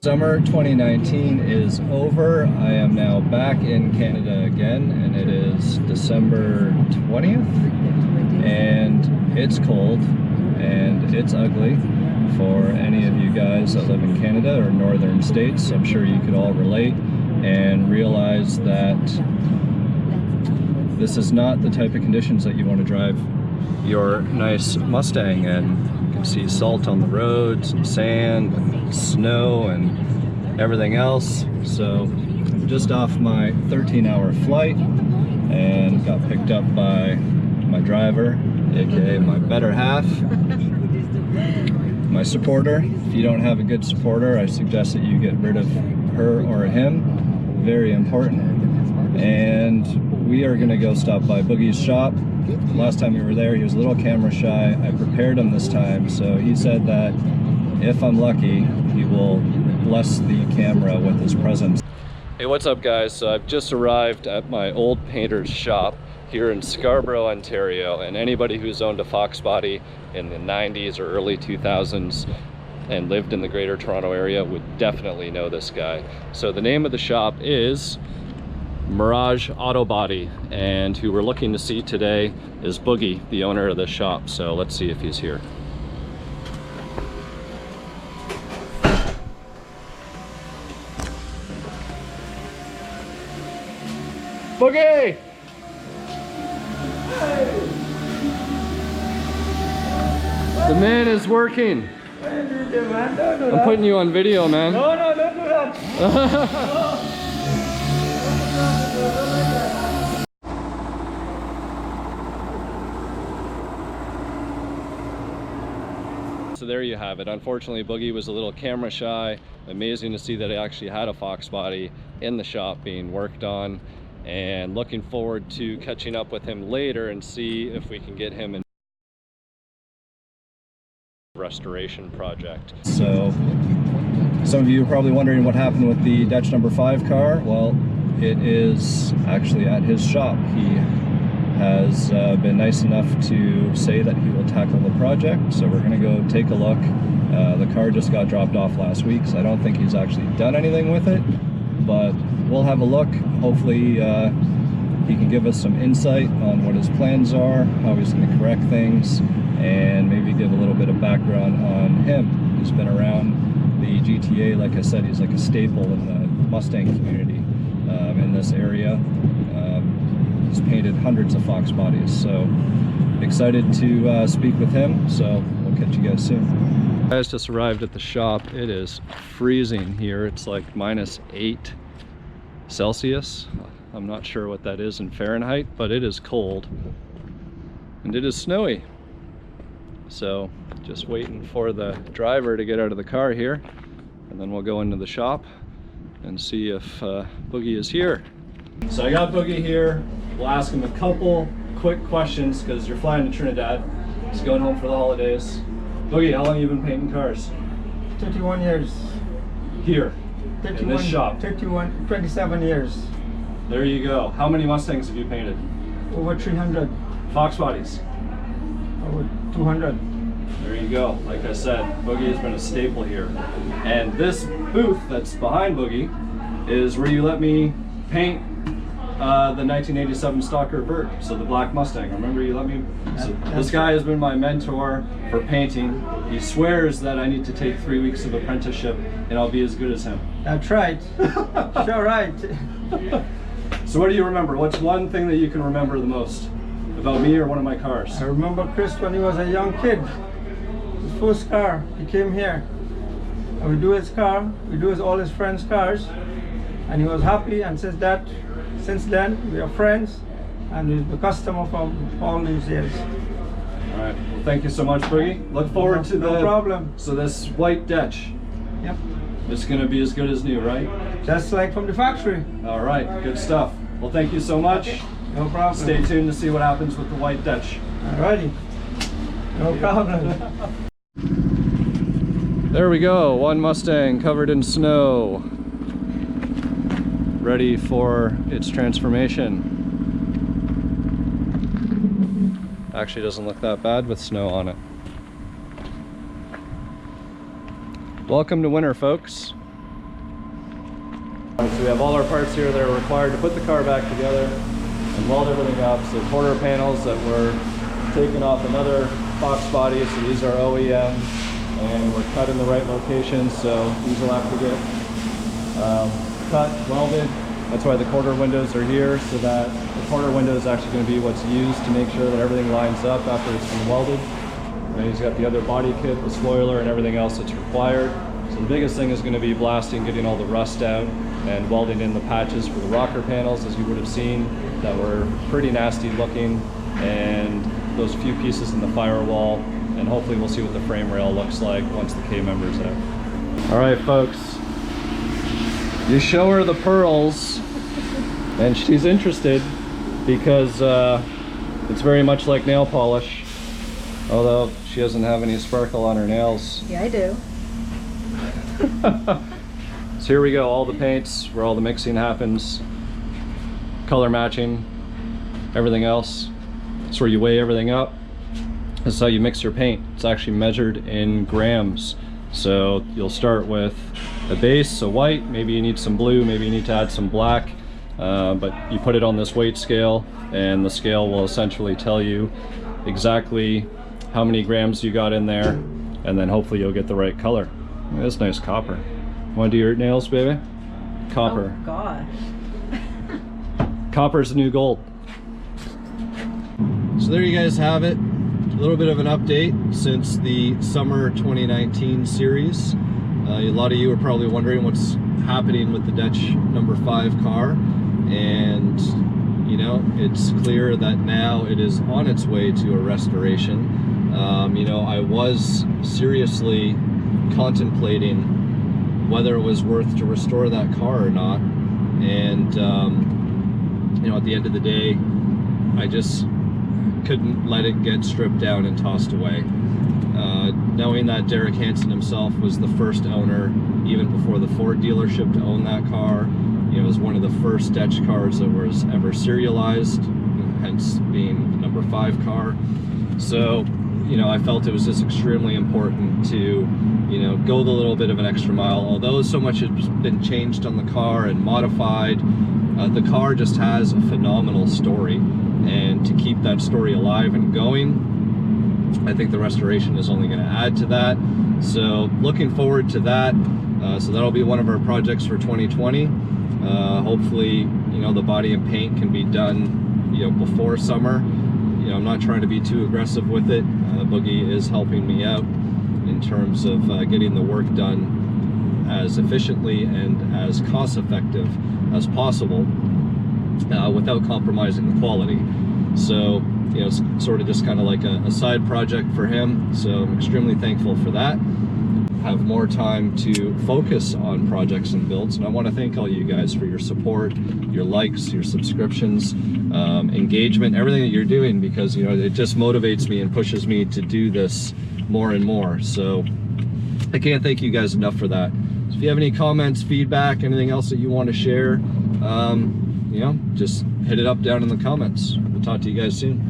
Summer 2019 is over. I am now back in Canada again, and it is December 20th, and it's cold and it's ugly. For any of you guys that live in Canada or northern states, I'm sure you could all relate and realize that this is not the type of conditions that you want to drive your nice Mustang in. You can see salt on the roads and sand and snow and everything else. So I'm just off my 13-hour flight and got picked up by my driver, aka my better half, my supporter. If you don't have a good supporter, I suggest that you get rid of her or him. Very important. And we are gonna go stop by Boogie's shop. Last time we were there, he was a little camera shy. I prepared him this time, so he said that if I'm lucky, he will bless the camera with his presence. Hey, what's up guys? So I've just arrived at my old painter's shop here in Scarborough, Ontario, and anybody who's owned a Foxbody in the 90s or early 2000s and lived in the Greater Toronto area would definitely know this guy. So the name of the shop is Mirage Auto Body, and who we're looking to see today is Boogie, the owner of the shop. So let's see if he's here. Boogie! Hey. The man is working. I'm putting you on video, man. No, don't do that. So there you have it. Unfortunately, Boogie was a little camera shy. Amazing to see that he actually had a Foxbody in the shop being worked on, and looking forward to catching up with him later and see if we can get him in restoration project. So some of you are probably wondering what happened with the DECH No.005 car. Well, it is actually at his shop. He has been nice enough to say that he will tackle the project, so we're going to go take a look. The car just got dropped off last week, so I don't think he's actually done anything with it, but we'll have a look. Hopefully he can give us some insight on what his plans are, how he's going to correct things, and maybe give a little bit of background on him. He's been around the GTA. Like I said, he's like a staple in the Mustang community in this area. He's painted hundreds of Fox bodies, so excited to speak with him. So we'll catch you guys soon. Guys, just arrived at the shop. It is freezing here. It's like -8 Celsius. I'm not sure what that is in Fahrenheit, but it is cold and it is snowy. So just waiting for the driver to get out of the car here, and then we'll go into the shop and see if Boogie is here. So I got Boogie here. We'll ask him a couple quick questions because you're flying to Trinidad. He's going home for the holidays. Boogie, how long have you been painting cars? 31 years. Here, 31, in this shop? 27 years. There you go. How many Mustangs have you painted? Over 300. Fox bodies? Over 200. There you go. Like I said, Boogie has been a staple here. And this booth that's behind Boogie is where you let me paint the 1987 Stalker Vert, so the black Mustang. Remember you let me? So this guy has been my mentor for painting. He swears that I need to take 3 weeks of apprenticeship and I'll be as good as him. That's right. Sure right. So what do you remember? What's one thing that you can remember the most about me or one of my cars? I remember Chris when he was a young kid. His first car, he came here. And we do his car, we do all his friends' cars, and he was happy, and since then we are friends, and he's a customer for all these years. All right. Well, thank you so much, Boogie. Look forward to the... No problem. So this white DECH. Yep. It's going to be as good as new, right? Just like from the factory. All right. Good stuff. Well, thank you so much. No problem. Stay tuned to see what happens with the white DECH. Alrighty. No problem. There we go. One Mustang covered in snow, ready for its transformation. Actually doesn't look that bad with snow on it. Welcome to winter, folks. So we have all our parts here that are required to put the car back together and weld everything up. So quarter panels that were taken off another Foxbody, so these are OEM, and we're cut in the right locations, so these will have to get cut, welded. That's why the quarter windows are here, so that the quarter window is actually going to be what's used to make sure that everything lines up after it's been welded. And he's got the other body kit, the spoiler, and everything else that's required. So the biggest thing is going to be blasting, getting all the rust out, and welding in the patches for the rocker panels, as you would have seen, that were pretty nasty looking, and those few pieces in the firewall, and hopefully we'll see what the frame rail looks like once the K-member's out. All right, folks. You show her the pearls, and she's interested because it's very much like nail polish, although she doesn't have any sparkle on her nails. Yeah, I do. So here we go, all the paints, where all the mixing happens, color matching, everything else. It's where you weigh everything up. This is how you mix your paint. It's actually measured in grams. So you'll start with a base, a white, maybe you need some blue, maybe you need to add some black, but you put it on this weight scale, and the scale will essentially tell you exactly how many grams you got in there, and then hopefully you'll get the right color. That's nice copper. Want to do your nails, baby? Copper. Oh gosh. Copper's the new gold. So there you guys have it. A little bit of an update since the summer 2019 series. A lot of you are probably wondering what's happening with the DECH No.005 car, and you know, it's clear that now it is on its way to a restoration. You know, I was seriously contemplating whether it was worth to restore that car or not, and you know, at the end of the day, I just couldn't let it get stripped down and tossed away. Knowing that Derek Hansen himself was the first owner, even before the Ford dealership, to own that car. You know, it was one of the first DECH cars that was ever serialized, hence being the No.5 car. So, you know, I felt it was just extremely important to, you know, go the little bit of an extra mile. Although so much has been changed on the car and modified, the car just has a phenomenal story. And to keep that story alive and going, I think the restoration is only going to add to that. So looking forward to that. So that'll be one of our projects for 2020. Hopefully, you know, the body and paint can be done, you know, before summer. You know, I'm not trying to be too aggressive with it. Boogie is helping me out in terms of getting the work done as efficiently and as cost effective as possible, without compromising the quality. So, you know, it's sort of just kind of like a side project for him. So I'm extremely thankful for that. Have more time to focus on projects and builds, and I want to thank all you guys for your support, your likes, your subscriptions, engagement, everything that you're doing, because, you know, it just motivates me and pushes me to do this more and more. So I can't thank you guys enough for that. So if you have any comments, feedback, anything else that you want to share, you know, just hit it up down in the comments. We'll talk to you guys soon.